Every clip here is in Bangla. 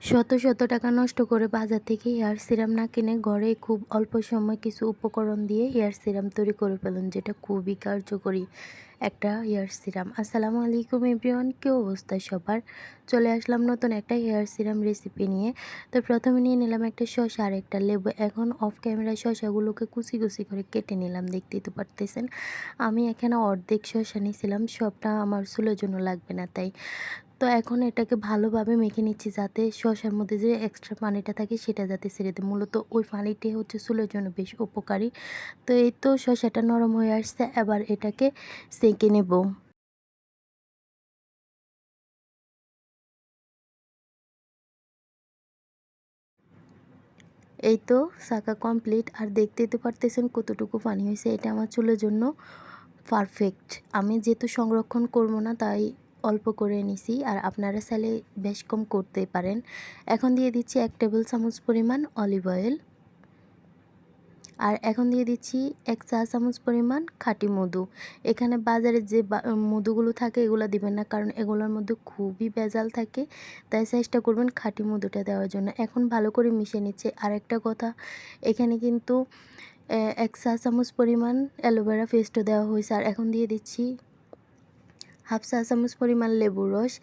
শত শত টাকা নষ্ট করে বাজার থেকে হেয়ার সিরাম না কিনে ঘরে খুব অল্প সময় কিছু উপকরণ দিয়ে হেয়ার সিরাম তৈরি করে ফেলুন, যেটা খুবই কার্যকরী একটা হেয়ার সিরাম। আসসালামু আলাইকুম এভরিওয়ান, কী অবস্থা সবার? চলে আসলাম নতুন একটা হেয়ার সিরাম রেসিপি নিয়ে। তো প্রথমে নিয়ে নিলাম একটা শসা আর একটা লেবু। এখন অফ ক্যামেরায় শসাগুলোকে কুচি কুচি করে কেটে নিলাম, দেখতেই তো পারতেছেন। আমি এখানে অর্ধেক শসা নিয়েছিলাম, সবটা আমার চুলের জন্য লাগবে না তাই। তো এখন এটাকে ভালোভাবে মেখে নিচ্ছি, যাতে শসার মধ্যে যে এক্সট্রা পানিটা থাকে সেটা যাতে ছেড়ে দেয়। মূলত ওই পানিটাই হচ্ছে চুলের জন্য বেশ উপকারী। তো এই তো শসাটা নরম হয়ে আসছে, এবার এটাকে সেঁকে নেব। এই তো ছাঁকা কমপ্লিট। আর দেখতেই তো পারতেছেন কতটুকু পানি হয়েছে। এটা আমার চুলের জন্য পারফেক্ট। আমি যেহেতু সংরক্ষণ করব না তাই অল্প করে নিছি, আর আপনারা চাইলে বেশ কম করতে পারেন। এখন দিয়ে দিচ্ছি 1 টেবিল চামচ পরিমাণ অলিভ অয়েল। আর এখন দিয়ে দিচ্ছি 1 চা চামচ পরিমাণ খাঁটি মধু। এখানে বাজারে যে মধুগুলো থাকে এগুলো দিবেন না, কারণ এগুলোর মধ্যে খুবই ভেজাল থাকে। তাই চেষ্টা করবেন খাঁটি মধুটা দেওয়ার জন্য। এখন ভালো করে মিশিয়ে নিচ্ছে। আরেকটা কথা, এখানে কিন্তু 1 চা চামচ পরিমাণ অ্যালোভেরা পেস্টও দেওয়া হয়েছে। আর এখন দিয়ে দিচ্ছি হাফ চা চামচ পরিমাণ লেবুর রস।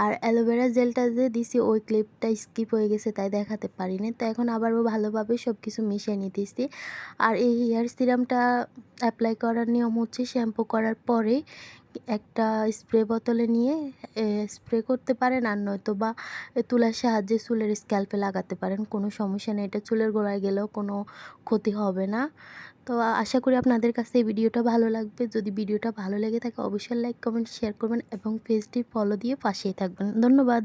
আর অ্যালোভেরা জেলটা যে দিছি ওই ক্লিপটা স্কিপ হয়ে গেছে তাই দেখাতে পারিনি। তো এখন আবারও ভালোভাবে সব কিছু মিশিয়ে নিতেছি। আর এই হেয়ার সিরামটা অ্যাপ্লাই করার নিয়ম হচ্ছে, শ্যাম্পু করার পরে একটা স্প্রে বোতলে নিয়ে স্প্রে করতে পারেন, আর নয়তো বা তুলার সাহায্যে চুলের স্ক্যাল্পে লাগাতে পারেন। কোনো সমস্যা নেই, এটা চুলের গোড়ায় গেলেও কোনো ক্ষতি হবে না। তো আশা করি আপনাদের কাছে এই ভিডিওটা ভালো লাগবে। যদি ভিডিওটা ভালো লেগে থাকে অবশ্যই লাইক, কমেন্ট, শেয়ার করবেন এবং পেজটি ফলো দিয়ে পাশেই থাকবেন। ধন্যবাদ।